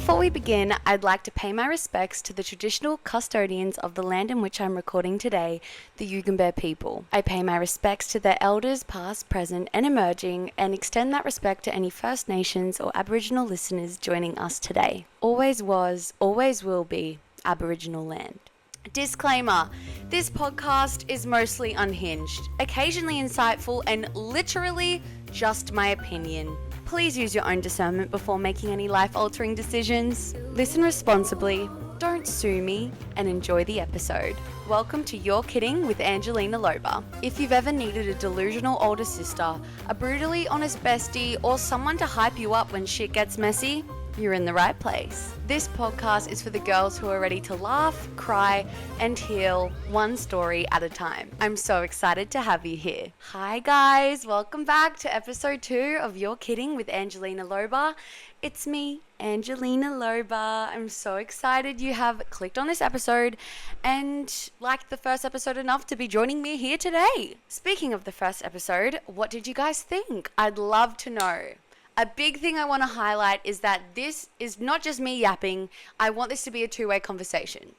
Before we begin, I'd like to pay my respects to the traditional custodians of the land in which I'm recording today, the Yugambeh people. I pay my respects to their elders past, present and emerging, and extend that respect to any First Nations or Aboriginal listeners joining us today. Always was, always will be Aboriginal land. Disclaimer, this podcast is mostly unhinged, occasionally insightful, and literally just my opinion. Please use your own discernment before making any life-altering decisions. Listen responsibly, don't sue me, and enjoy the episode. Welcome to You're Kidding with Angelina Loba. If you've ever needed a delusional older sister, a brutally honest bestie, or someone to hype you up when shit gets messy, you're in the right place. This podcast is for the girls who are ready to laugh, cry, and heal one story at a time. I'm so excited to have you here. Hi guys, welcome back to episode 2 of You're Kidding with Angelina Loba. It's me, Angelina Loba. I'm so excited you have clicked on this episode and liked the first episode enough to be joining me here today. Speaking of the first episode, what did you guys think? I'd love to know. A big thing I want to highlight is that this is not just me yapping. I want this to be a two-way conversation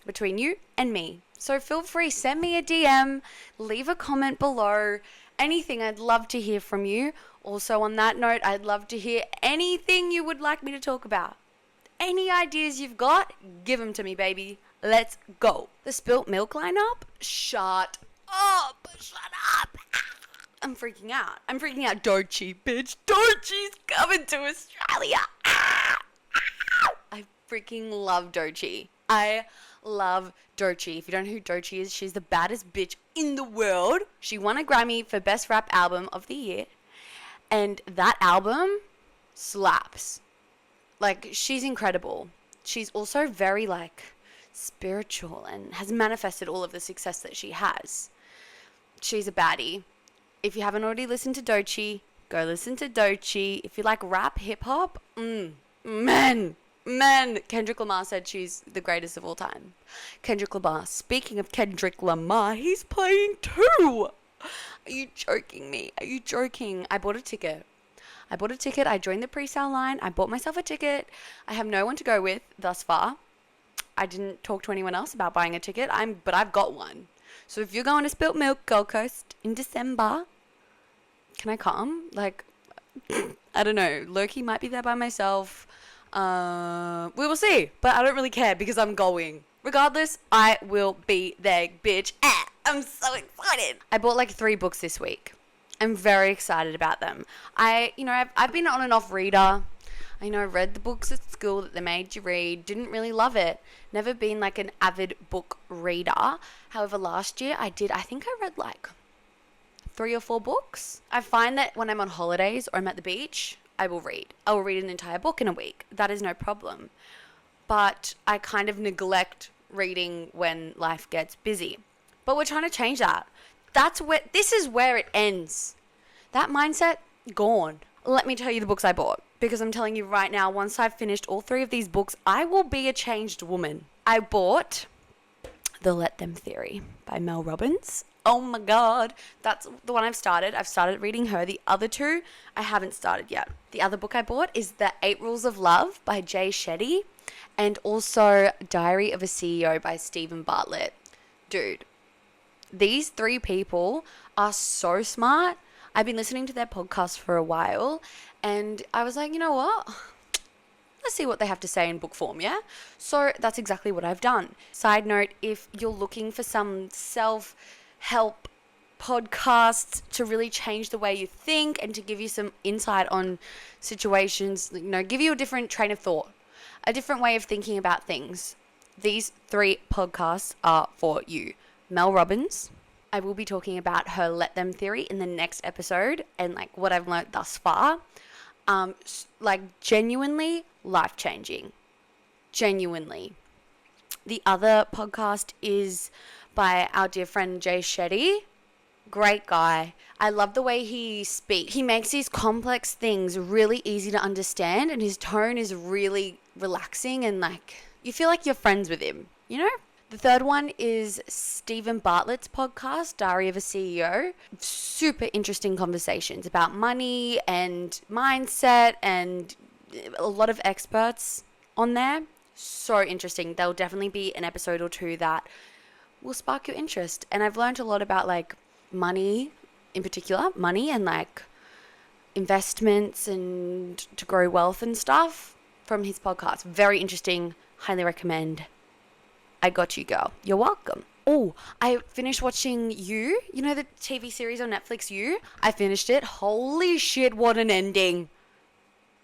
between you and me. So feel free, send me a DM, leave a comment below, anything. I'd love to hear from you. Also on that note, I'd love to hear anything you would like me to talk about. Any ideas you've got, give them to me, baby. Let's go. The spilt milk lineup? Shut up. Shut up. I'm freaking out. Dochi, bitch. Dochi's coming to Australia. I freaking love Dochi. I love Dochi. If you don't know who Dochi is, she's the baddest bitch in the world. She won a Grammy for Best Rap Album of the Year. And that album slaps. Like, she's incredible. She's also very, spiritual and has manifested all of the success that she has. She's a baddie. If you haven't already listened to Dochi, go listen to Dochi. If you like rap, hip-hop, man. Kendrick Lamar said she's the greatest of all time. Kendrick Lamar. Speaking of Kendrick Lamar, he's playing too. Are you joking me? Are you joking? I bought a ticket. I joined the pre-sale line. I bought myself a ticket. I have no one to go with thus far. I didn't talk to anyone else about buying a ticket. But I've got one. So if you're going to Spilt Milk Gold Coast in December, can I come? I don't know. Loki might be there by myself. We will see. But I don't really care because I'm going. Regardless, I will be there, bitch. I'm so excited. I bought 3 books this week. I'm very excited about them. I've been on and off reader. I read the books at school that they made you read. Didn't really love it. Never been an avid book reader. However, last year I think I read 3 or 4 books. I find that when I'm on holidays or I'm at the beach, I will read. I will read an entire book in a week. That is no problem. But I kind of neglect reading when life gets busy. But we're trying to change that. This is where it ends. That mindset, gone. Let me tell you the books I bought. Because I'm telling you right now, once I've finished all 3 of these books, I will be a changed woman. I bought The Let Them Theory by Mel Robbins. Oh my God. That's the one I've started. I've started reading her. The other 2, I haven't started yet. The other book I bought is The 8 Rules of Love by Jay Shetty. And also Diary of a CEO by Stephen Bartlett. Dude, these 3 people are so smart. I've been listening to their podcast for a while. And I was like, you know what? Let's see what they have to say in book form, yeah? So that's exactly what I've done. Side note, if you're looking for some self-help podcasts to really change the way you think and to give you some insight on situations, give you a different train of thought, a different way of thinking about things, these 3 podcasts are for you. Mel Robbins. I will be talking about her Let Them Theory in the next episode and what I've learned thus far. Genuinely life-changing. Genuinely. The other podcast is by our dear friend Jay Shetty. Great guy. I love the way he speaks. He makes these complex things really easy to understand, and his tone is really relaxing and you feel like you're friends with him, The third one is Stephen Bartlett's podcast, Diary of a CEO. Super interesting conversations about money and mindset and a lot of experts on there. So interesting. There'll definitely be an episode or two that will spark your interest. And I've learned a lot about like money in particular, money and like investments and to grow wealth and stuff from his podcast. Very interesting. Highly recommend. I got you, girl. You're welcome. Oh, I finished watching You. You know the TV series on Netflix, You? I finished it. Holy shit, what an ending.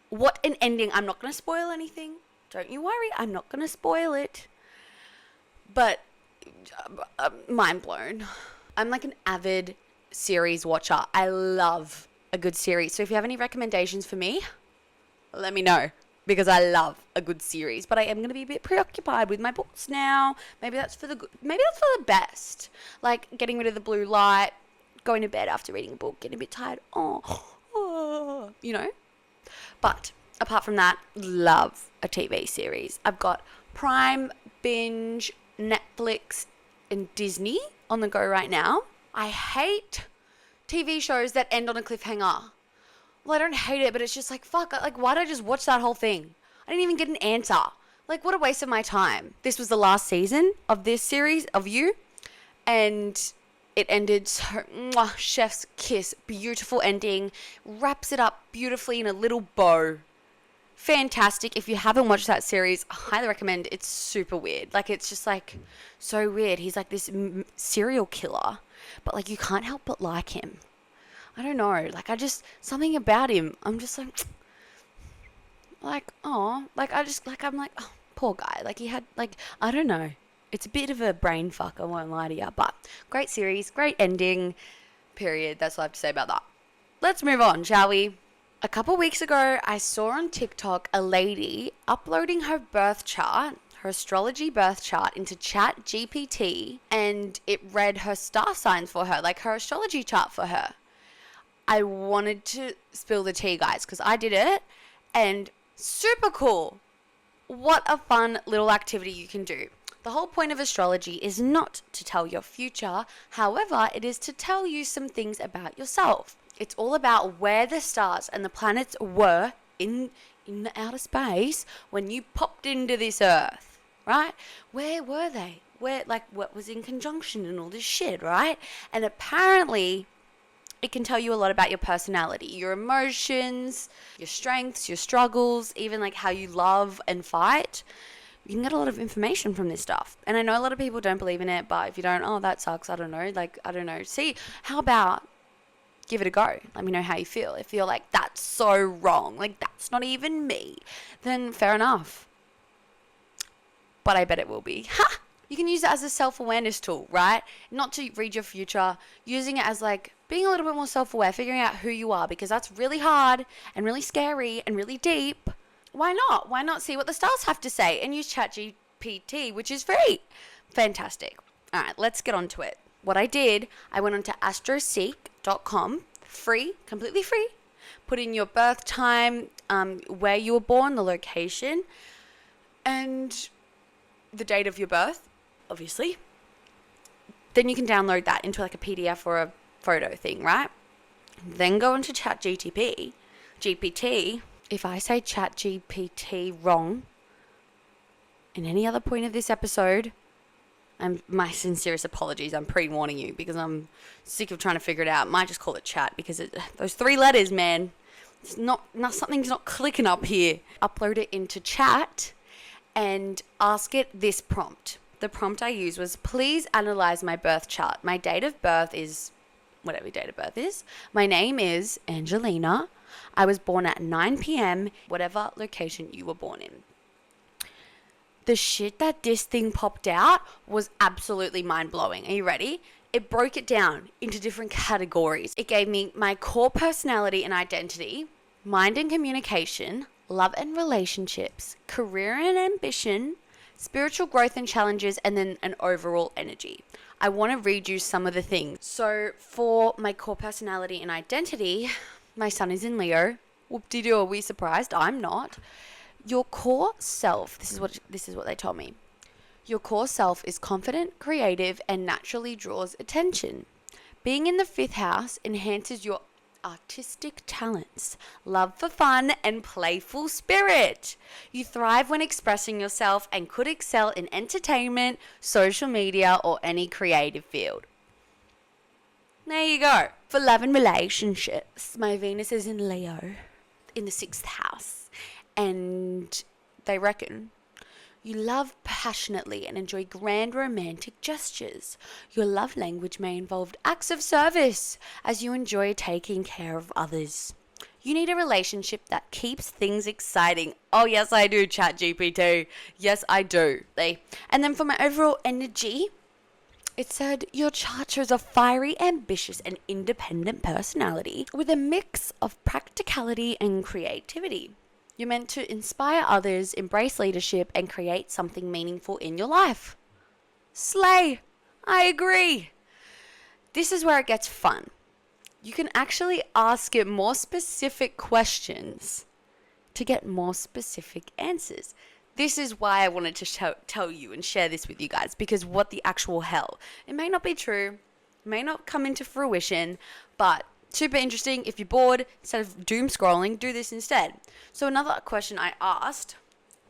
What an ending. I'm not going to spoil anything. Don't you worry. I'm not going to spoil it. But mind blown. I'm like an avid series watcher. I love a good series. So if you have any recommendations for me, let me know. Because I love a good series, but I am going to be a bit preoccupied with my books now. Maybe that's for the good. Maybe that's for the best. Like getting rid of the blue light, going to bed after reading a book, getting a bit tired. You know. But apart from that, love a TV series. I've got Prime, Binge, Netflix, and Disney on the go right now. I hate TV shows that end on a cliffhanger. Well, I don't hate it, but it's just like, fuck, like, why did I just watch that whole thing? I didn't even get an answer. Like, what a waste of my time. This was the last season of this series of You, and it ended so, chef's kiss, beautiful ending, wraps it up beautifully in a little bow. Fantastic. If you haven't watched that series, I highly recommend. It's super weird. Like, it's just like so weird. He's like this serial killer, but like you can't help but like him. I don't know, like something about him, I'm just like, oh, like I'm like, oh, poor guy, like he had, like, I don't know, it's a bit of a brain fuck, I won't lie to you, but great series, great ending, period, that's all I have to say about that. Let's move on, shall we? A couple weeks ago, I saw on TikTok a lady uploading her birth chart, her astrology birth chart into ChatGPT, and it read her star signs for her, like her astrology chart for her. I wanted to spill the tea, guys, because I did it, and super cool. What a fun little activity you can do. The whole point of astrology is not to tell your future. However, it is to tell you some things about yourself. It's all about where the stars and the planets were in the outer space when you popped into this earth, right? Where were they? Where, like, what was in conjunction and all this shit, right? And apparently it can tell you a lot about your personality, your emotions, your strengths, your struggles, even like how you love and fight. You can get a lot of information from this stuff. And I know a lot of people don't believe in it, but if you don't, oh, that sucks. I don't know. Like, I don't know. See, how about give it a go? Let me know how you feel. If you're like, that's so wrong, like that's not even me, then fair enough. But I bet it will be. Ha! You can use it as a self-awareness tool, right? Not to read your future, using it as like being a little bit more self-aware, figuring out who you are, because that's really hard and really scary and really deep. Why not? Why not see what the stars have to say and use ChatGPT, which is free? Fantastic. All right, let's get on to it. What I did, I went on to astroseek.com, free, completely free. Put in your birth time, where you were born, the location, and the date of your birth, obviously. Then you can download that into like a PDF or a photo thing, right? Then go into ChatGPT. If I say ChatGPT wrong in any other point of this episode, my sincerest apologies. I'm pre-warning you because I'm sick of trying to figure it out. Might just call it chat because those 3 letters, man, it's not something's not clicking up here. Upload it into chat and ask it this prompt. The prompt I used was, please analyze my birth chart. My date of birth is whatever your date of birth is. My name is Angelina. I was born at 9 p.m., whatever location you were born in. The shit that this thing popped out was absolutely mind-blowing. Are you ready? It broke it down into different categories. It gave me my core personality and identity, mind and communication, love and relationships, career and ambition, spiritual growth and challenges, and then an overall energy. I want to read you some of the things. So for my core personality and identity, my sun is in Leo. Whoop-de-doo, are we surprised? I'm not. Your core self, this is what they told me. Your core self is confident, creative, and naturally draws attention. Being in the 5th house enhances your artistic talents, love for fun, and playful spirit. You thrive when expressing yourself and could excel in entertainment, social media, or any creative field. There you go. For love and relationships, my Venus is in Leo in the 6th house, and they reckon you love passionately and enjoy grand romantic gestures. Your love language may involve acts of service as you enjoy taking care of others. You need a relationship that keeps things exciting. Oh, yes, I do, ChatGPT. Yes, I do. And then for my overall energy, it said your chart shows a fiery, ambitious, and independent personality with a mix of practicality and creativity. You're meant to inspire others, embrace leadership, and create something meaningful in your life. Slay! I agree. This is where it gets fun. You can actually ask it more specific questions to get more specific answers. This is why I wanted to tell you and share this with you guys, because what the actual hell? It may not be true, it may not come into fruition, but super interesting. If you're bored, instead of doom scrolling, do this instead. So another question I asked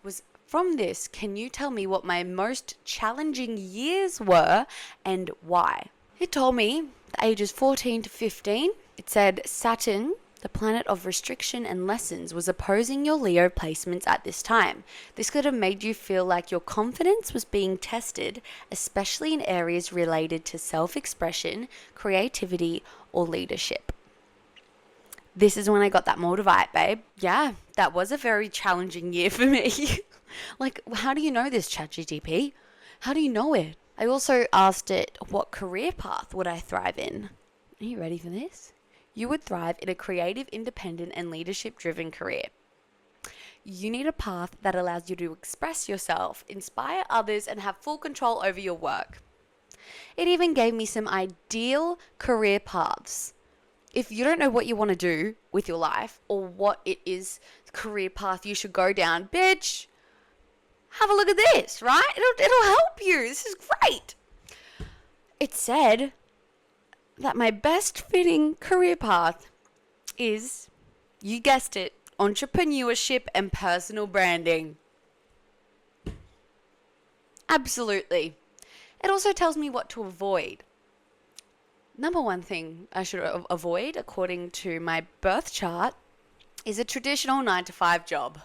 was, from this, can you tell me what my most challenging years were and why? It told me the ages 14 to 15. It said Saturn, the planet of restriction and lessons, was opposing your Leo placements at this time. This could have made you feel like your confidence was being tested, especially in areas related to self-expression, creativity, or leadership. This is when I got that motivate, babe. Yeah, that was a very challenging year for me. Like, how do you know this, ChatGPT? How do you know it? I also asked it, what career path would I thrive in? Are you ready for this? You would thrive in a creative, independent, and leadership-driven career. You need a path that allows you to express yourself, inspire others, and have full control over your work. It even gave me some ideal career paths. If you don't know what you want to do with your life or what it is, the career path you should go down, bitch, have a look at this, right? It'll help you. This is great. It said that my best fitting career path is, you guessed it, entrepreneurship and personal branding. Absolutely. It also tells me what to avoid. Number one thing I should avoid, according to my birth chart, is a traditional 9-to-5 job.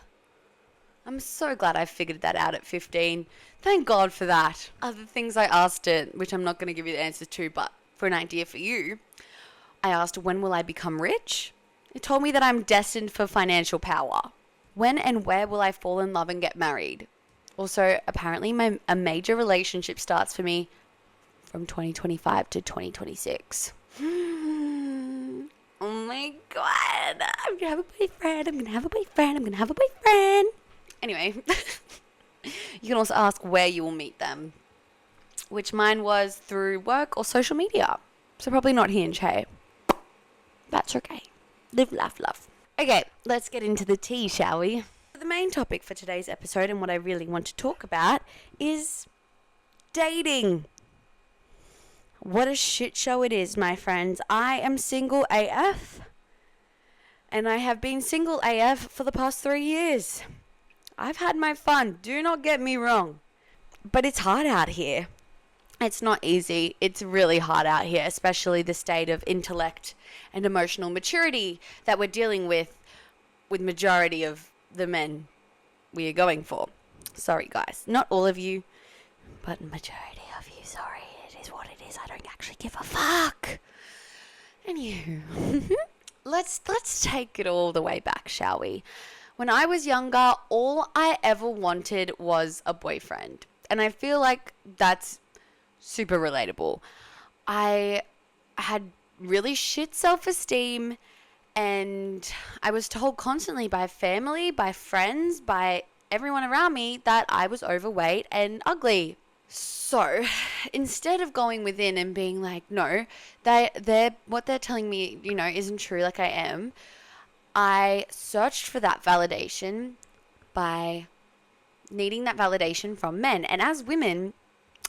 I'm so glad I figured that out at 15. Thank God for that. Other things I asked it, which I'm not going to give you the answers to, but for an idea for you, I asked, when will I become rich? It told me that I'm destined for financial power. When and where will I fall in love and get married? Also, apparently a major relationship starts for me from 2025 to 2026. Oh my God. I'm gonna have a boyfriend. Anyway, you can also ask where you will meet them, which mine was through work or social media. So probably not Hinge, hey? That's okay. Live, laugh, love. Okay, let's get into the tea, shall we? The main topic for today's episode, and what I really want to talk about, is dating. What a shit show it is, my friends. I am single AF, and I have been single AF for the past 3 years. I've had my fun, do not get me wrong, but it's hard out here. It's not easy. It's really hard out here, especially the state of intellect and emotional maturity that we're dealing with majority of the men we are going for. Sorry, guys. Not all of you, but majority of you. Sorry, it is what it is. I don't actually give a fuck. Anywho, let's take it all the way back, shall we? When I was younger, all I ever wanted was a boyfriend. And I feel like that's super relatable. I had really shit self-esteem, and I was told constantly by family, by friends, by everyone around me that I was overweight and ugly. So instead of going within and being like, no, what they're telling me, isn't true, like I am, I searched for that validation by needing that validation from men. And as women,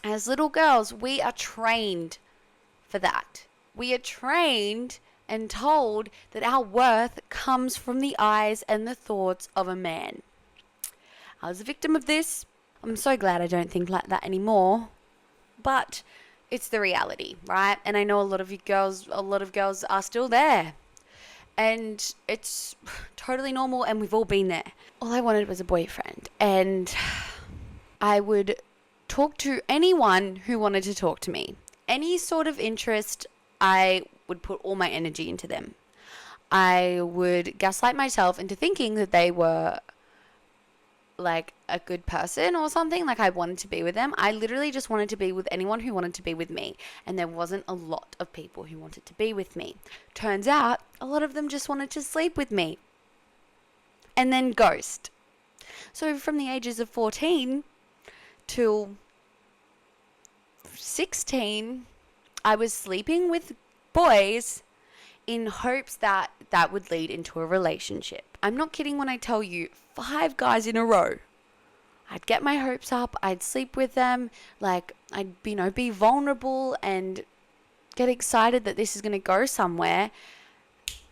as little girls, we are trained for that. We are trained and told that our worth comes from the eyes and the thoughts of a man. I was a victim of this. I'm so glad I don't think like that anymore. But it's the reality, right? And I know a lot of girls are still there. And it's totally normal, and we've all been there. All I wanted was a boyfriend. And I would talk to anyone who wanted to talk to me. Any sort of interest, I would put all my energy into them. I would gaslight myself into thinking that they were like a good person or something, like I wanted to be with them. I literally just wanted to be with anyone who wanted to be with me, and there wasn't a lot of people who wanted to be with me. Turns out a lot of them just wanted to sleep with me and then ghost. So from the ages of 14 till 16, I was sleeping with boys in hopes that that would lead into a relationship. I'm not kidding when I tell you, 5 guys in a row. I'd get my hopes up, I'd sleep with them, like I'd be vulnerable and get excited that this is going to go somewhere.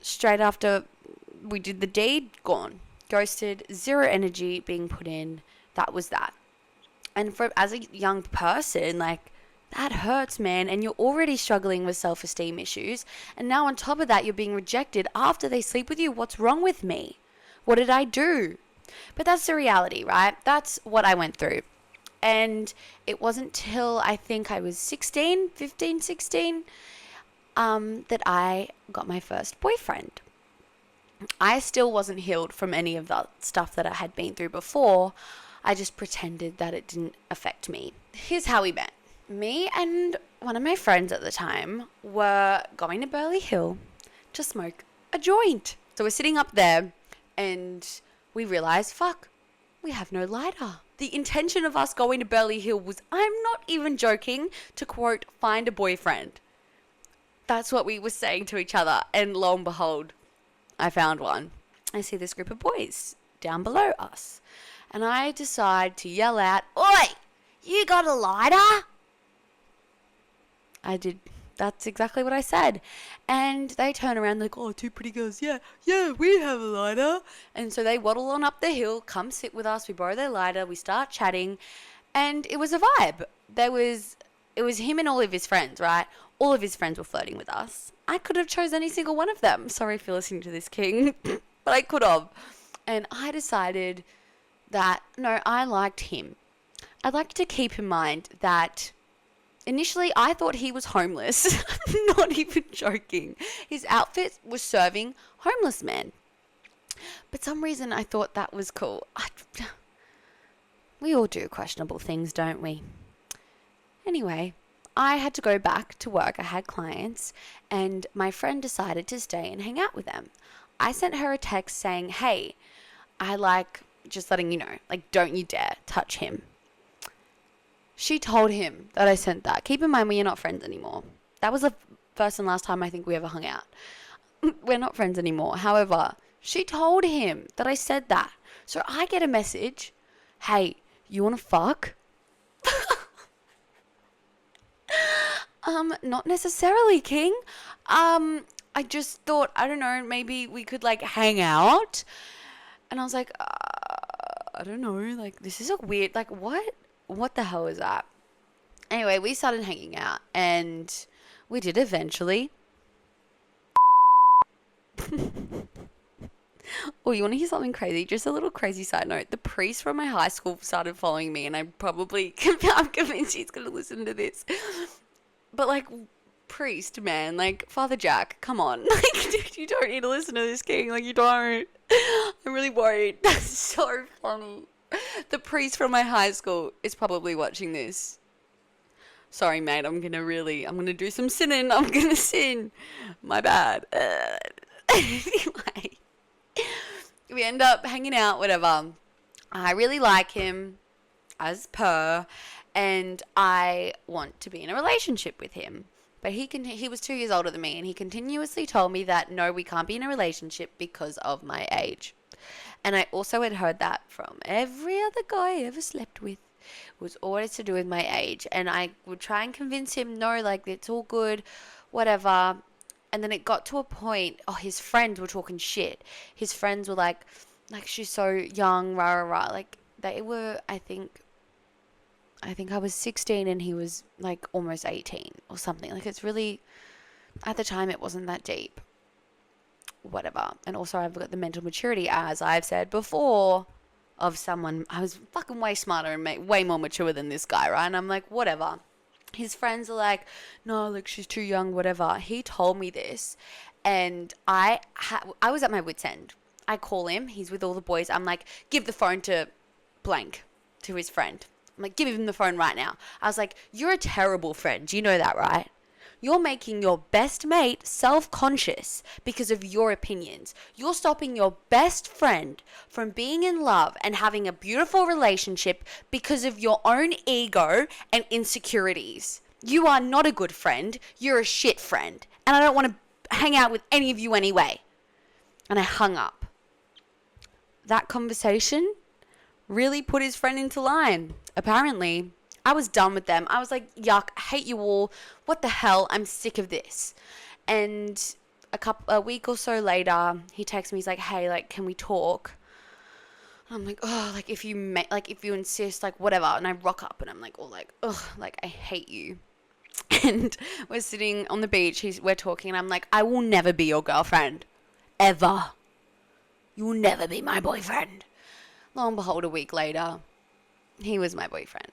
Straight after we did the deed, gone. Ghosted, zero energy being put in. That was that. And as a young person, like, that hurts, man. And you're already struggling with self-esteem issues. And now on top of that, you're being rejected after they sleep with you. What's wrong with me? What did I do? But that's the reality, right? That's what I went through. And it wasn't till I think I was 16, that I got my first boyfriend. I still wasn't healed from any of the stuff that I had been through before. I just pretended that it didn't affect me. Here's how we met. Me and one of my friends at the time were going to Burleigh Hill to smoke a joint. So we're sitting up there and we realized, fuck, we have no lighter. The intention of us going to Burleigh Hill was, I'm not even joking, to quote, find a boyfriend. That's what we were saying to each other. And lo and behold, I found one. I see this group of boys down below us. And I decide to yell out, "Oi, you got a lighter?" I did. That's exactly what I said. And they turn around like, "Oh, 2 pretty girls. Yeah, we have a lighter." And so they waddle on up the hill, come sit with us. We borrow their lighter. We start chatting. And it was a vibe. It was him and all of his friends, right? All of his friends were flirting with us. I could have chose any single one of them. Sorry if you're listening to this, King. But I could have. And I decided that, no, I liked him. I'd like to keep in mind that initially I thought he was homeless. I'm not even joking. His outfit was serving homeless men. But some reason I thought that was cool. We all do questionable things, don't we? Anyway, I had to go back to work. I had clients, and my friend decided to stay and hang out with them. I sent her a text saying, "Hey, I like, just letting you know, like, don't you dare touch him." She told him that I sent that. Keep in mind, we are not friends anymore. That was the first and last time I think we ever hung out. We're not friends anymore. However, she told him that I said that. So I get a message, "Hey, you want to fuck?" Not necessarily, King. I just thought, I don't know, maybe we could like hang out. And I was like, I don't know, like this is a weird, like what the hell is that? Anyway, we started hanging out and we did eventually. Oh, you want to hear something crazy? Just a little crazy side note. The priest from my high school started following me, and I'm convinced he's going to listen to this. But like, priest, man, like Father Jack, come on. Like, dude, you don't need to listen to this, King. Like, you don't. I'm really worried. That's so funny. The priest from my high school is probably watching this. Sorry, mate. I'm going to do some sinning. I'm going to sin. My bad. Anyway, we end up hanging out, whatever. I really like him, as per, and I want to be in a relationship with him. But he was 2 years older than me, and he continuously told me that, no, we can't be in a relationship because of my age. And I also had heard that from every other guy I ever slept with. It was always to do with my age. And I would try and convince him, no, like, it's all good, whatever. And then it got to a point, his friends were talking shit. His friends were like, she's so young, rah, rah, rah. Like, they were, I think I was 16 and he was like almost 18 or something. Like, it's really, at the time, it wasn't that deep. Whatever. And also, I've got the mental maturity, as I've said before, of someone. I was fucking way smarter and way more mature than this guy, right? And I'm like, whatever. His friends are like, no, like, she's too young, whatever. He told me this, and I was at my wit's end. I call him. He's with all the boys. I'm like, give the phone to blank, to his friend. I'm like, give him the phone right now. I was like, you're a terrible friend. Do you know that, right? You're making your best mate self-conscious because of your opinions. You're stopping your best friend from being in love and having a beautiful relationship because of your own ego and insecurities. You are not a good friend. You're a shit friend. And I don't want to hang out with any of you anyway. And I hung up. That conversation really put his friend into line. Apparently, I was done with them. I was like, yuck, I hate you all. What the hell? I'm sick of this. And a week or so later, he texts me. He's like, hey, like, can we talk? And I'm like, oh, like, if you insist, like, whatever. And I rock up and I'm like, oh, like, ugh, like, I hate you. And we're sitting on the beach. We're talking and I'm like, I will never be your girlfriend. Ever. You will never be my boyfriend. Lo and behold, a week later, he was my boyfriend.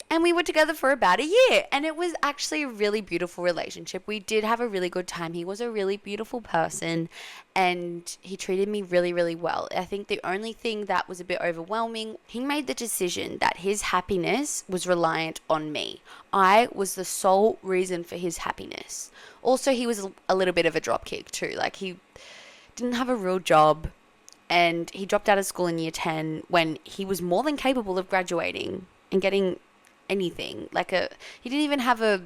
And we were together for about a year. And it was actually a really beautiful relationship. We did have a really good time. He was a really beautiful person. And he treated me really, really well. I think the only thing that was a bit overwhelming, he made the decision that his happiness was reliant on me. I was the sole reason for his happiness. Also, he was a little bit of a dropkick too. Like, he didn't have a real job. And he dropped out of school in year 10 when he was more than capable of graduating and getting anything. He didn't even have a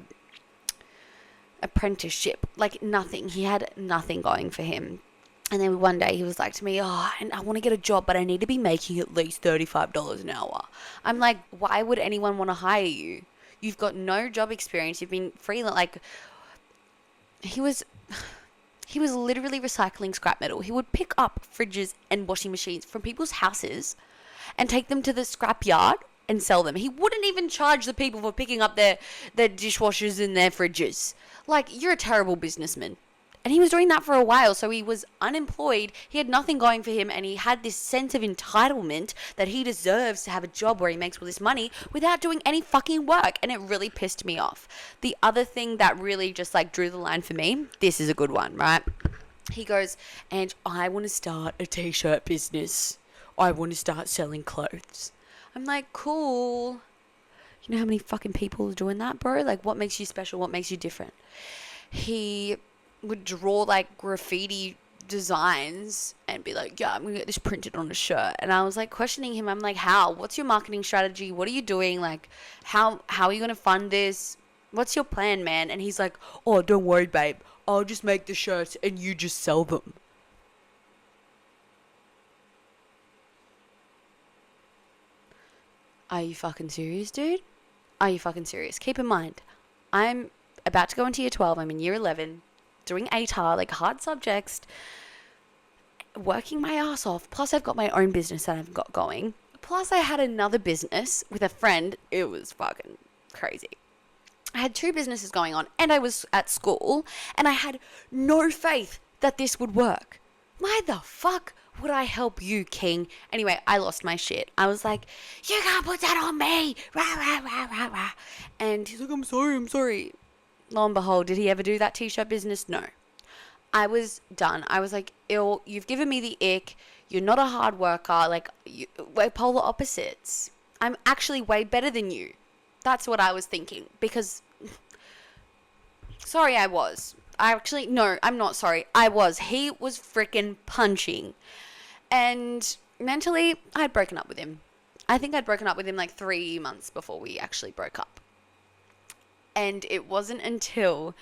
apprenticeship, like nothing. He had nothing going for him. And then one day he was like to me, and I want to get a job, but I need to be making at least $35 an hour. I'm like, why would anyone want to hire you? You've got no job experience. You've been freelance. Like, he was literally recycling scrap metal. He would pick up fridges and washing machines from people's houses and take them to the scrap yard and sell them. He wouldn't even charge the people for picking up their dishwashers and their fridges. Like, you're a terrible businessman. And he was doing that for a while, so he was unemployed. He had nothing going for him, and he had this sense of entitlement that he deserves to have a job where he makes all this money without doing any fucking work, and it really pissed me off. The other thing that really just, like, drew the line for me, this is a good one, right? He goes, Ange, I want to start a t-shirt business. I want to start selling clothes. I'm like, cool. You know how many fucking people are doing that, bro? Like, what makes you special? What makes you different? He would draw, like, graffiti designs and be like, yeah, I'm gonna get this printed on a shirt. And I was, like, questioning him. I'm like, how? What's your marketing strategy? What are you doing? Like, how are you gonna fund this? What's your plan, man? And he's like, oh, don't worry, babe. I'll just make the shirts and you just sell them. Are you fucking serious, dude? Are you fucking serious? Keep in mind, I'm about to go into year 12. I'm in year 11, doing ATAR, like hard subjects, working my ass off. Plus, I've got my own business that I've got going. Plus, I had another business with a friend. It was fucking crazy. I had two businesses going on, and I was at school, and I had no faith that this would work. Why the fuck would I help you, King? Anyway, I lost my shit. I was like, you can't put that on me. Rah, rah, rah, rah, rah. And he's like, I'm sorry. Lo and behold, did he ever do that t-shirt business? No. I was done. I was like, you've given me the ick. You're not a hard worker. Like, we're polar opposites. I'm actually way better than you. That's what I was thinking. Because, sorry, I was. No, I'm not sorry. I was. He was freaking punching. And mentally, I had broken up with him. I think I'd broken up with him like 3 months before we actually broke up. And it wasn't until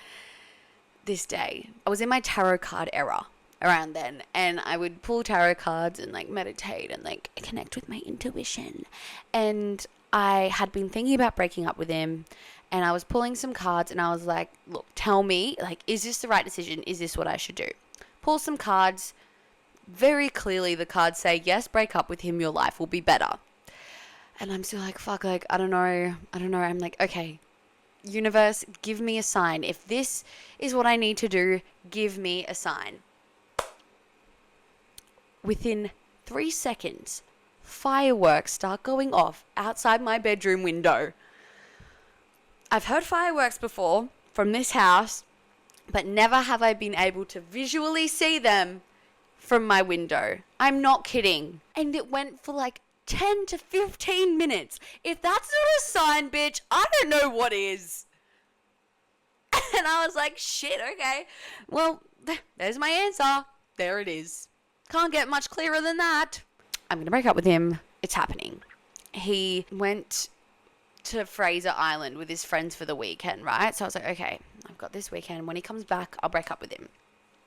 this day. I was in my tarot card era around then. And I would pull tarot cards and like meditate and like connect with my intuition. And I had been thinking about breaking up with him. And I was pulling some cards and I was like, look, tell me, like, is this the right decision? Is this what I should do? Pull some cards. Very clearly the cards say, yes, break up with him. Your life will be better. And I'm still like, fuck, like, I don't know. I'm like, okay, universe, give me a sign. If this is what I need to do, give me a sign. Within 3 seconds, fireworks start going off outside my bedroom window. I've heard fireworks before from this house, but never have I been able to visually see them from my window. I'm not kidding. And it went for like 10 to 15 minutes. If that's not a sign, bitch, I don't know what is. And I was like, shit, okay. Well, there's my answer. There it is. Can't get much clearer than that. I'm going to break up with him. It's happening. He went to Fraser Island with his friends for the weekend, right? So I was like, okay, I've got this weekend. When he comes back, I'll break up with him.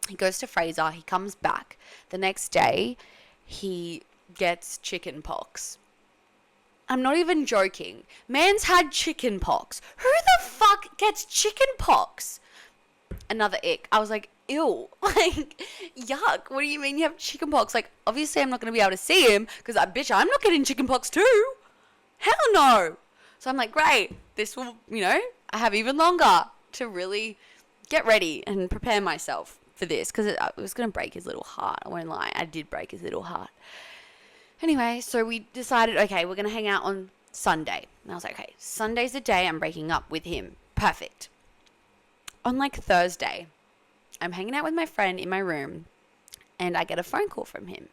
He goes to Fraser. He comes back. The next day, he gets chicken pox. I'm not even joking. Man's had chicken pox. Who the fuck gets chicken pox? Another ick. I was like, ew. Like, yuck. What do you mean you have chicken pox? Like, obviously I'm not going to be able to see him because, bitch, I'm not getting chicken pox too. Hell no. So I'm like, great. This will, I have even longer to really get ready and prepare myself for this because it was going to break his little heart. I won't lie. I did break his little heart. Anyway, so we decided, okay, we're going to hang out on Sunday. And I was like, okay, Sunday's the day I'm breaking up with him. Perfect. On like Thursday, I'm hanging out with my friend in my room and I get a phone call from him.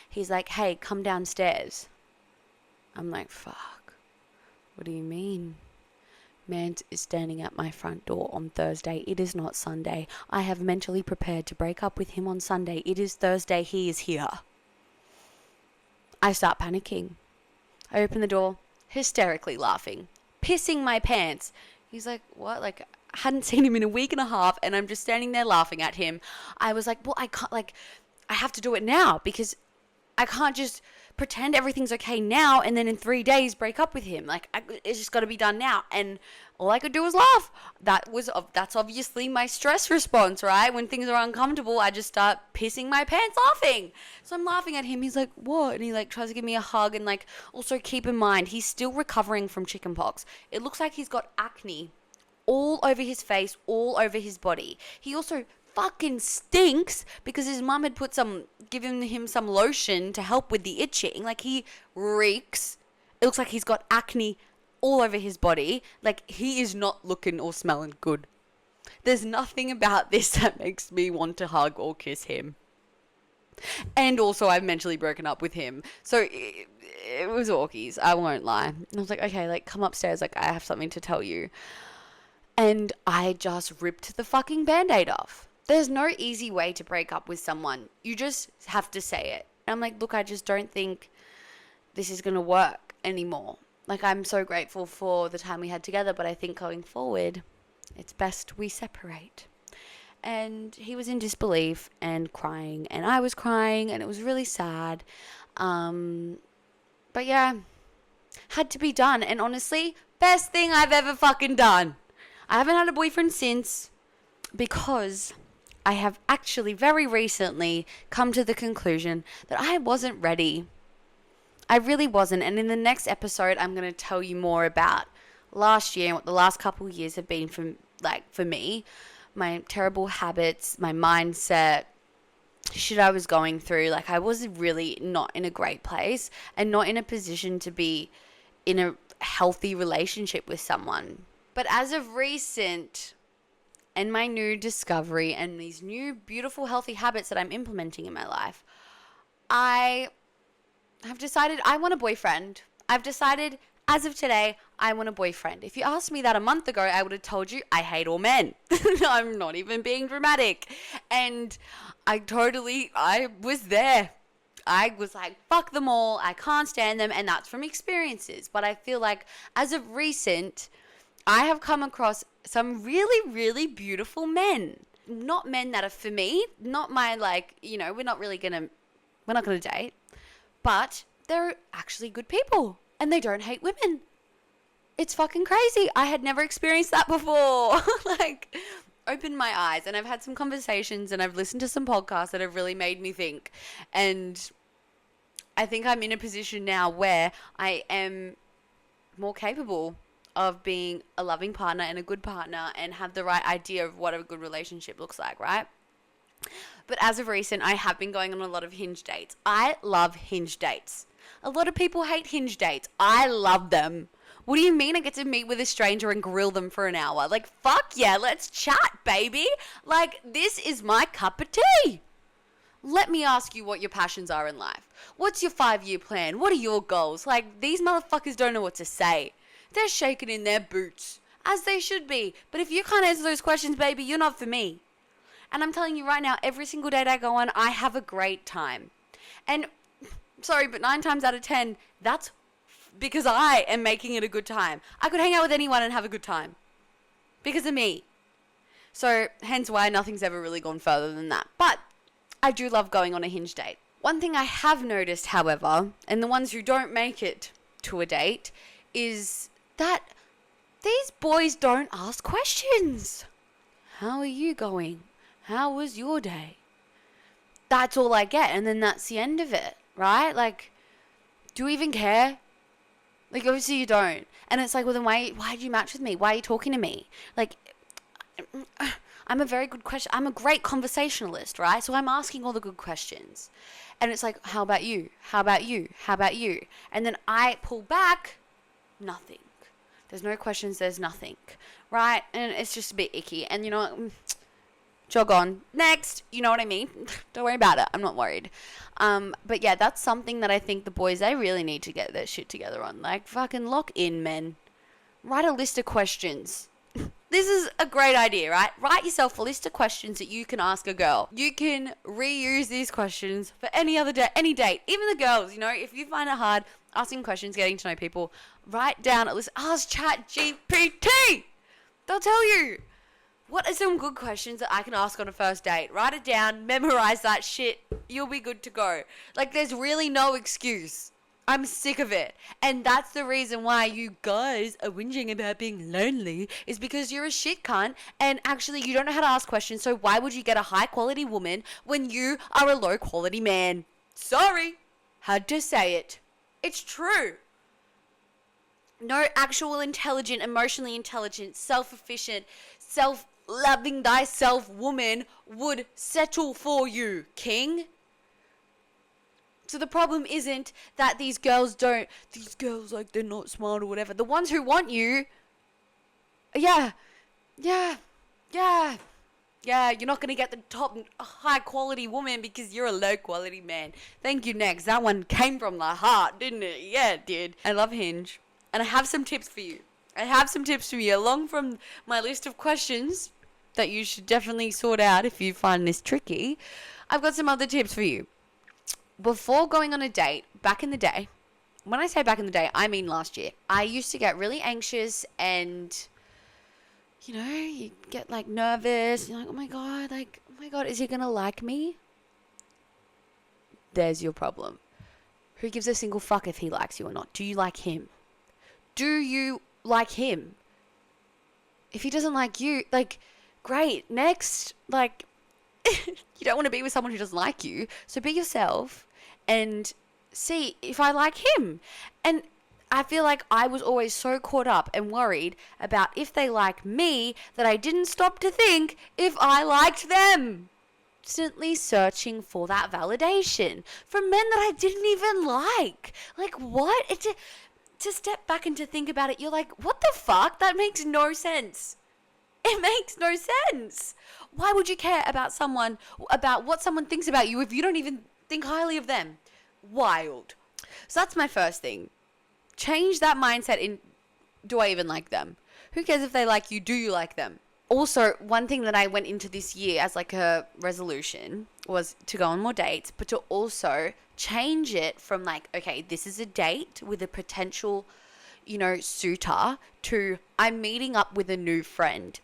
He's like, hey, come downstairs. I'm like, fuck. What do you mean? Man is standing at my front door on Thursday. It is not Sunday. I have mentally prepared to break up with him on Sunday. It is Thursday. He is here. I start panicking. I open the door, hysterically laughing, pissing my pants. He's like, what? Like, I hadn't seen him in a week and a half, and I'm just standing there laughing at him. I was like, well, I can't, like, I have to do it now because I can't just pretend everything's okay now and then in 3 days break up with him. Like, it's just got to be done now. And all I could do was laugh. That's obviously my stress response, right? When things are uncomfortable, I just start pissing my pants laughing. So I'm laughing at him. He's like, what? And he like tries to give me a hug. And like, also keep in mind, he's still recovering from chickenpox. It looks like he's got acne all over his face, all over his body. He also fucking stinks because his mum had given him some lotion to help with the itching. Like, he reeks. It looks like he's got acne all over his body. Like, he is not looking or smelling good. There's nothing about this that makes me want to hug or kiss him. And also, I've mentally broken up with him. So it was orkies, I won't lie. And I was like, okay, like, come upstairs. Like, I have something to tell you. And I just ripped the fucking Band-Aid off. There's no easy way to break up with someone. You just have to say it. And I'm like, look, I just don't think this is going to work anymore. Like, I'm so grateful for the time we had together, but I think going forward, it's best we separate. And he was in disbelief and crying, and I was crying, and it was really sad. But yeah, had to be done. And honestly, best thing I've ever fucking done. I haven't had a boyfriend since because I have actually very recently come to the conclusion that I wasn't ready. I really wasn't. And in the next episode, I'm going to tell you more about last year and what the last couple of years have been for me. My terrible habits, my mindset, shit I was going through. Like, I was really not in a great place and not in a position to be in a healthy relationship with someone. But as of recent, and my new discovery and these new beautiful healthy habits that I'm implementing in my life, I have decided I want a boyfriend. I've decided as of today, I want a boyfriend. If you asked me that a month ago, I would have told you I hate all men. I'm not even being dramatic. And I was there. I was like, fuck them all. I can't stand them. And that's from experiences. But I feel like as of recent, I have come across some really, really beautiful men. Not men that are for me. Not my, we're not going to date. But they're actually good people. And they don't hate women. It's fucking crazy. I had never experienced that before. Like, opened my eyes, and I've had some conversations and I've listened to some podcasts that have really made me think. And I think I'm in a position now where I am more capable of being a loving partner and a good partner and have the right idea of what a good relationship looks like, right? But as of recent, I have been going on a lot of Hinge dates. I love Hinge dates. A lot of people hate Hinge dates. I love them. What do you mean I get to meet with a stranger and grill them for an hour? Like, fuck yeah, let's chat, baby. Like, this is my cup of tea. Let me ask you what your passions are in life. What's your 5-year plan? What are your goals? Like, these motherfuckers don't know what to say. They're shaking in their boots, as they should be. But if you can't answer those questions, baby, you're not for me. And I'm telling you right now, every single date I go on, I have a great time. And, sorry, but 9 times out of 10, that's because I am making it a good time. I could hang out with anyone and have a good time. Because of me. So, hence why nothing's ever really gone further than that. But I do love going on a Hinge date. One thing I have noticed, however, and the ones who don't make it to a date, is that these boys don't ask questions. How are you going? How was your day? That's all I get, and then that's the end of it, right? Like, do you even care? Like, obviously you don't. And it's like, well, then why did you match with me? Why are you talking to me? Like, I'm a very good question. I'm a great conversationalist, right? So I'm asking all the good questions. And it's like, how about you? How about you? How about you? And then I pull back, nothing. There's no questions, there's nothing, right? And it's just a bit icky. And you know what? Jog on. Next. You know what I mean? Don't worry about it. I'm not worried. But yeah, that's something that I think the boys, they really need to get their shit together on. Like, fucking lock in, men. Write a list of questions. This is a great idea, right? Write yourself a list of questions that you can ask a girl. You can reuse these questions for any other day, any date. Even the girls, you know, if you find it hard asking questions, getting to know people, write down a list. Ask ChatGPT. They'll tell you. What are some good questions that I can ask on a first date? Write it down, memorize that shit. You'll be good to go. Like, there's really no excuse. I'm sick of it. And that's the reason why you guys are whinging about being lonely, is because you're a shit cunt and actually you don't know how to ask questions. So why would you get a high quality woman when you are a low quality man? Sorry. Had to say it. It's true. No actual intelligent, emotionally intelligent, self-efficient, self-loving thyself woman would settle for you, king. So the problem isn't that these girls, like, they're not smart or whatever. The ones who want you, yeah, you're not going to get the top high quality woman because you're a low quality man. Thank you, next. That one came from the heart, didn't it? Yeah, it did. I love Hinge. And I have some tips for you. Along from my list of questions that you should definitely sort out if you find this tricky. I've got some other tips for you. Before going on a date, back in the day, when I say back in the day, I mean last year, I used to get really anxious and, you know, you get like nervous. You're like, oh my God, is he going to like me? There's your problem. Who gives a single fuck if he likes you or not? Do you like him? Do you like him? If he doesn't like you, like, great, next. Like, you don't want to be with someone who doesn't like you, so be yourself and see if I like him. And I feel like I was always so caught up and worried about if they like me that I didn't stop to think if I liked them. Constantly searching for that validation from men that I didn't even like. Like, what? To step back and to think about it, you're like, what the fuck? That makes no sense. It makes no sense. Why would you care about what someone thinks about you if you don't even think highly of them? Wild. So that's my first thing. Change that mindset in, do I even like them? Who cares if they like you? Do you like them? Also, one thing that I went into this year as like a resolution was to go on more dates, but to also change it from like, okay, this is a date with a potential, suitor, to I'm meeting up with a new friend.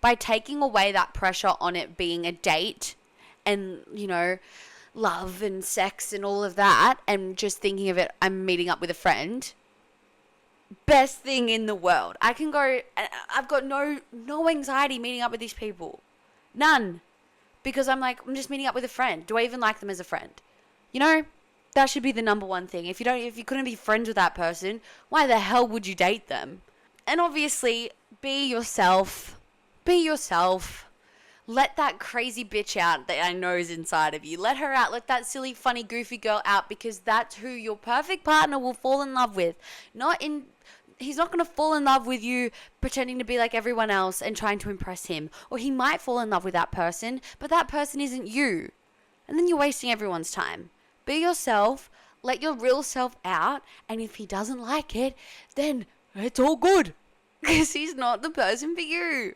By taking away that pressure on it being a date and, love and sex and all of that, and just thinking of it, I'm meeting up with a friend, best thing in the world. I can go, I've got no anxiety meeting up with these people. None. Because I'm like, I'm just meeting up with a friend. Do I even like them as a friend? You know, that should be the number one thing. If you couldn't be friends with that person, why the hell would you date them? And obviously, be yourself. Be yourself. Let that crazy bitch out that I know is inside of you. Let her out. Let that silly, funny, goofy girl out, because that's who your perfect partner will fall in love with. He's not going to fall in love with you pretending to be like everyone else and trying to impress him. Or he might fall in love with that person, but that person isn't you. And then you're wasting everyone's time. Be yourself. Let your real self out. And if he doesn't like it, then it's all good. Because he's not the person for you.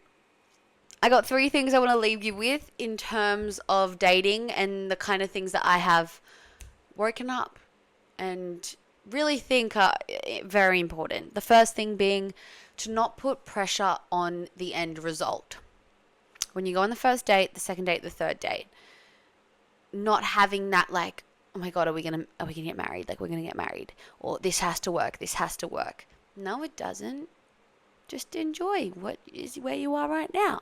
I got 3 things I want to leave you with in terms of dating and the kind of things that I have woken up and really think are very important. The first thing being to not put pressure on the end result. When you go on the first date, the second date, the third date, not having that like, oh my God, are we gonna get married? Like, we're gonna get married, or this has to work. This has to work. No, it doesn't. Just enjoy what is where you are right now.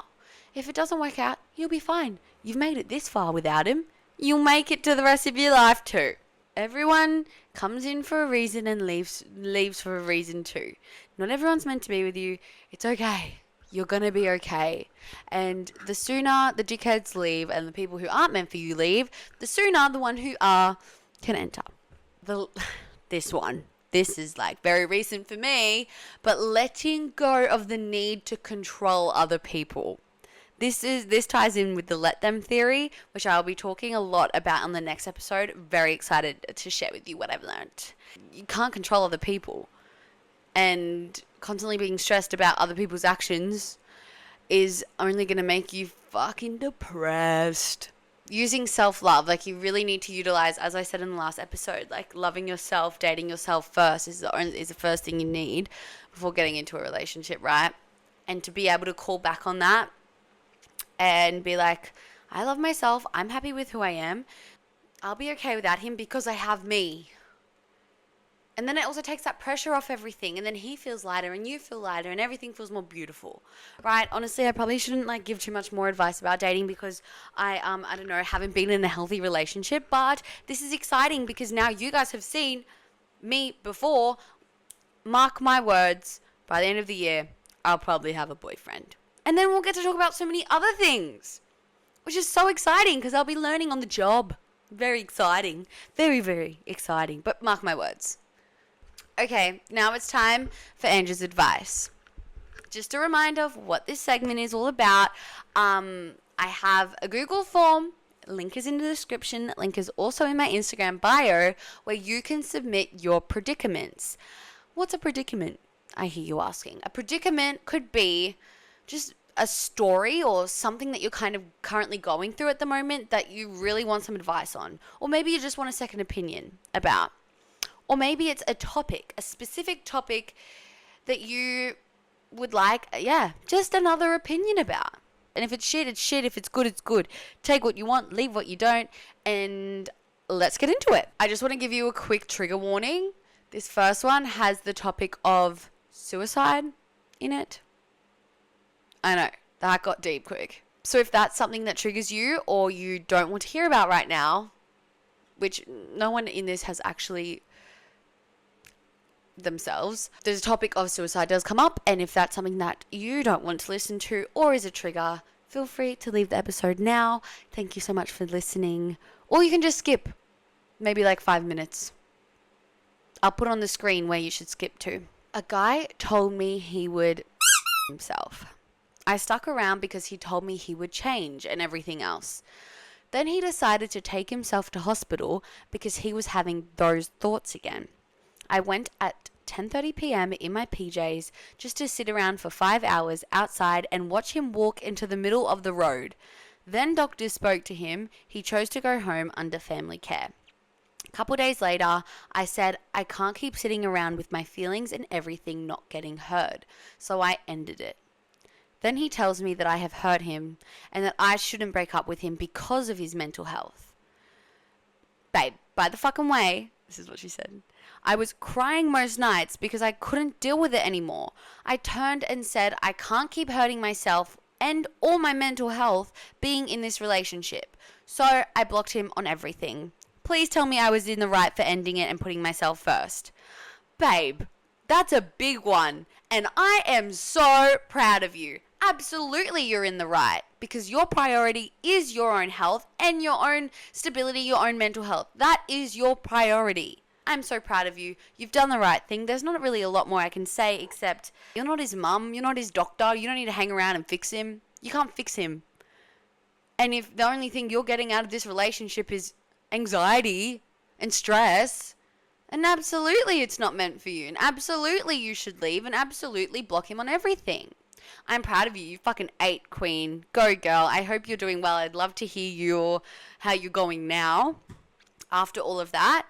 If it doesn't work out, you'll be fine. You've made it this far without him. You'll make it to the rest of your life too. Everyone comes in for a reason and leaves for a reason too. Not everyone's meant to be with you. It's okay. You're going to be okay. And the sooner the dickheads leave and the people who aren't meant for you leave, the sooner the one who are can enter. This is like very recent for me, but letting go of the need to control other people. This ties in with the let them theory, which I'll be talking a lot about on the next episode. Very excited to share with you what I've learned. You can't control other people, and constantly being stressed about other people's actions is only going to make you fucking depressed. Using self-love, like, you really need to utilize, as I said in the last episode, like, loving yourself, dating yourself first is the first thing you need before getting into a relationship, right? And to be able to call back on that and be like, I love myself, I'm happy with who I am, I'll be okay without him because I have me. And then it also takes that pressure off everything, and then he feels lighter and you feel lighter and everything feels more beautiful, right? Honestly, I probably shouldn't like give too much more advice about dating because I don't know, haven't been in a healthy relationship, but this is exciting because now you guys have seen me before. Mark my words, by the end of the year, I'll probably have a boyfriend. And then we'll get to talk about so many other things, which is so exciting because I'll be learning on the job. Very exciting. Very, very exciting. But mark my words. Okay, now it's time for Ange's advice. Just a reminder of what this segment is all about. I have a Google form. Link is in the description. Link is also in my Instagram bio where you can submit your predicaments. What's a predicament? I hear you asking. A predicament could be just a story or something that you're kind of currently going through at the moment that you really want some advice on. Or maybe you just want a second opinion about. Or maybe it's a topic, a specific topic that you would like, just another opinion about. And if it's shit, it's shit. If it's good, it's good. Take what you want, leave what you don't, and let's get into it. I just want to give you a quick trigger warning. This first one has the topic of suicide in it. I know, that got deep quick. So if that's something that triggers you or you don't want to hear about right now, which no one in this has actually themselves, the topic of suicide does come up, and if that's something that you don't want to listen to or is a trigger, feel free to leave the episode now. Thank you so much for listening. Or you can just skip maybe like 5 minutes. I'll put on the screen where you should skip to. A guy told me he would himself. I stuck around because he told me he would change and everything else. Then he decided to take himself to hospital because he was having those thoughts again. I went at 10:30 p.m. in my PJs just to sit around for 5 hours outside and watch him walk into the middle of the road. Then doctors spoke to him. He chose to go home under family care. A couple days later, I said I can't keep sitting around with my feelings and everything not getting heard, so I ended it. Then he tells me that I have hurt him and that I shouldn't break up with him because of his mental health. Babe, by the fucking way, this is what she said, I was crying most nights because I couldn't deal with it anymore. I turned and said I can't keep hurting myself and or my mental health being in this relationship. So I blocked him on everything. Please tell me I was in the right for ending it and putting myself first. Babe, that's a big one. And I am so proud of you. Absolutely, you're in the right because your priority is your own health and your own stability, your own mental health. That is your priority. I'm so proud of you. You've done the right thing. There's not really a lot more I can say except you're not his mum. You're not his doctor. You don't need to hang around and fix him. You can't fix him. And if the only thing you're getting out of this relationship is anxiety and stress, and absolutely it's not meant for you. And absolutely you should leave and absolutely block him on everything. I'm proud of you. You fucking ate, queen. Go, girl. I hope you're doing well. I'd love to hear how you're going now after all of that.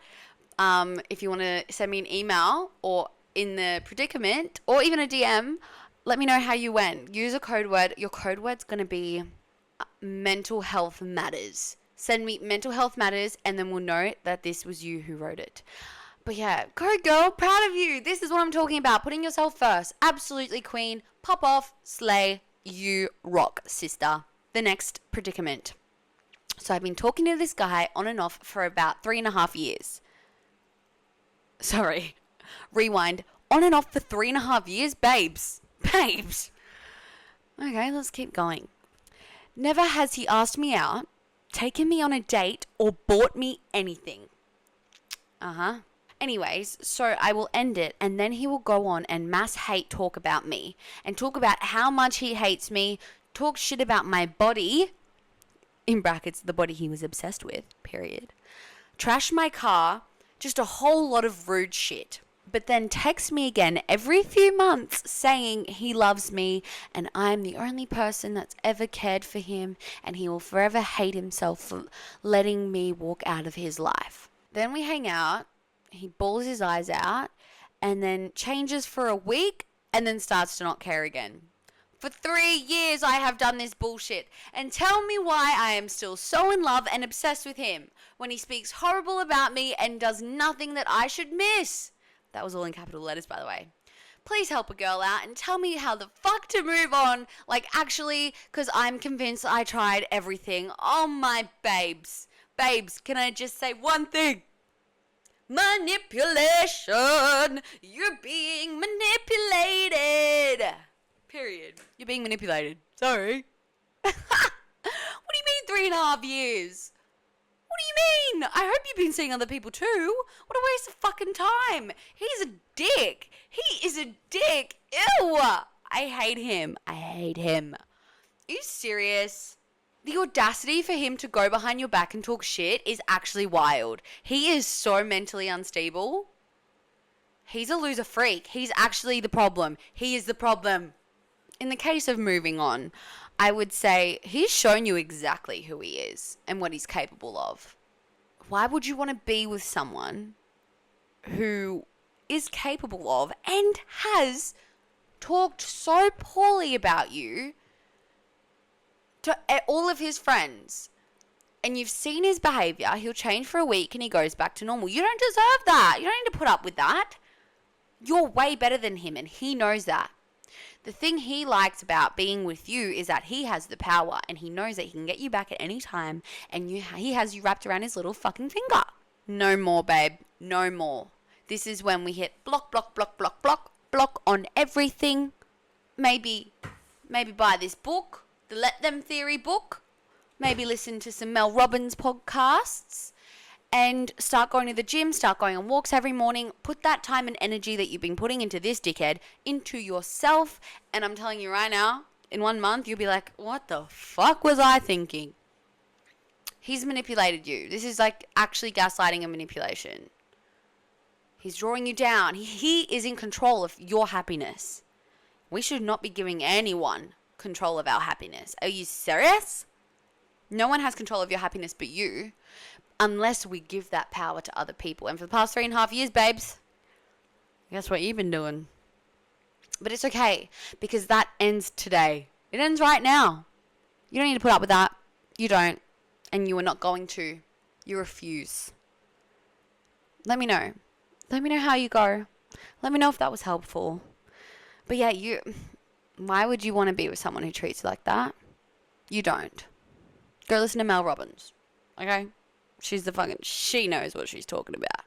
If you want to send me an email or in the predicament or even a DM, let me know how you went. Use a code word. Your code word's going to be mental health matters. Send me mental health matters and then we'll know that this was you who wrote it. But yeah, go girl, proud of you. This is what I'm talking about. Putting yourself first. Absolutely, queen. Pop off, slay, you rock, sister. The next predicament. So I've been talking to this guy on and off for about 3.5 years. Sorry. Rewind. On and off for 3.5 years? Babes. Babes. Okay, let's keep going. Never has he asked me out, taken me on a date, or bought me anything. Anyways, so I will end it and then he will go on and mass hate talk about me and talk about how much he hates me, talk shit about my body, in brackets, the body he was obsessed with, period. Trash my car, just a whole lot of rude shit. But then text me again every few months saying he loves me and I'm the only person that's ever cared for him and he will forever hate himself for letting me walk out of his life. Then we hang out. He bawls his eyes out and then changes for a week and then starts to not care again. For 3 years I have done this bullshit and tell me why I am still so in love and obsessed with him when he speaks horrible about me and does nothing that I should miss. That was all in capital letters, by the way. Please help a girl out and tell me how the fuck to move on. Like actually, because I'm convinced I tried everything. Oh my babes. Babes, can I just say one thing? Manipulation. You're being manipulated. Period. You're being manipulated. Sorry. What do you mean 3.5 years? What do you mean? I hope you've been seeing other people too. What a waste of fucking time. He's a dick. He is a dick. Ew. I hate him. I hate him. Are you serious? The audacity for him to go behind your back and talk shit is actually wild. He is so mentally unstable. He's a loser freak. He's actually the problem. He is the problem. In the case of moving on, I would say he's shown you exactly who he is and what he's capable of. Why would you want to be with someone who is capable of and has talked so poorly about you to all of his friends? And you've seen his behavior. He'll change for a week and he goes back to normal. You don't deserve that. You don't need to put up with that. You're way better than him and he knows that. The thing he likes about being with you is that he has the power and he knows that he can get you back at any time and he has you wrapped around his little fucking finger. No more, babe. No more. This is when we hit block, block, block, block, block, block on everything. Maybe buy this book, the Let Them Theory book. Maybe listen to some Mel Robbins podcasts. And start going to the gym, start going on walks every morning. Put that time and energy that you've been putting into this dickhead into yourself. And I'm telling you right now, in 1 month, you'll be like, what the fuck was I thinking? He's manipulated you. This is like actually gaslighting and manipulation. He's drawing you down. He is in control of your happiness. We should not be giving anyone control of our happiness. Are you serious? No one has control of your happiness but you. Unless we give that power to other people. And for the past 3.5 years, babes, guess what you've been doing? But it's okay, because that ends today. It ends right now. You don't need to put up with that. You don't. And you are not going to. You refuse. Let me know. Let me know how you go. Let me know if that was helpful. But yeah, why would you want to be with someone who treats you like that? You don't. Go listen to Mel Robbins. Okay? She knows what she's talking about.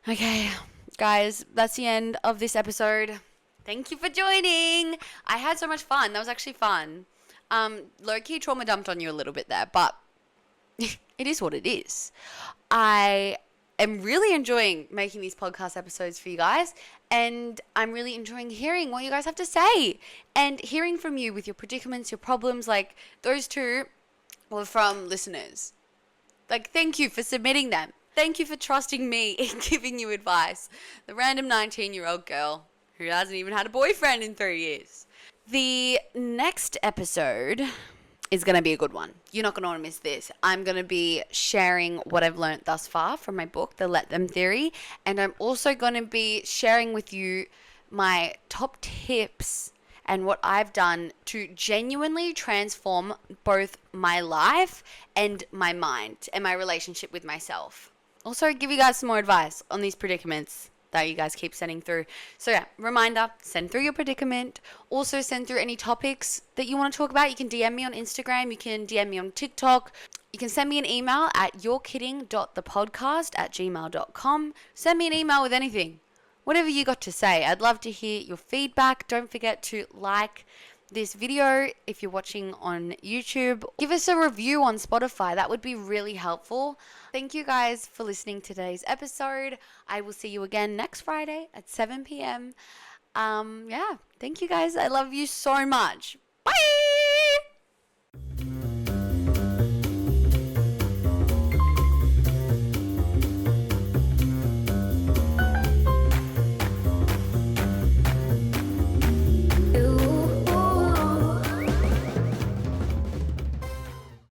Okay, guys, that's the end of this episode. Thank you for joining. I had so much fun. That was actually fun. Low-key trauma dumped on you a little bit there, but it is what it is. I am really enjoying making these podcast episodes for you guys, and I'm really enjoying hearing what you guys have to say and hearing from you with your predicaments, your problems. Like, those two were from listeners. Like, thank you for submitting them. Thank you for trusting me in giving you advice. The random 19-year-old girl who hasn't even had a boyfriend in 3 years. The next episode is going to be a good one. You're not going to want to miss this. I'm going to be sharing what I've learned thus far from my book, The Let Them Theory. And I'm also going to be sharing with you my top tips and what I've done to genuinely transform both my life and my mind and my relationship with myself. Also, give you guys some more advice on these predicaments that you guys keep sending through. So yeah, reminder, send through your predicament. Also send through any topics that you want to talk about. You can DM me on Instagram. You can DM me on TikTok. You can send me an email at yourkidding.thepodcast@gmail.com. Send me an email with anything. Whatever you got to say. I'd love to hear your feedback. Don't forget to like this video if you're watching on YouTube. Give us a review on Spotify. That would be really helpful. Thank you guys for listening to today's episode. I will see you again next Friday at 7 p.m. Yeah, thank you guys. I love you so much.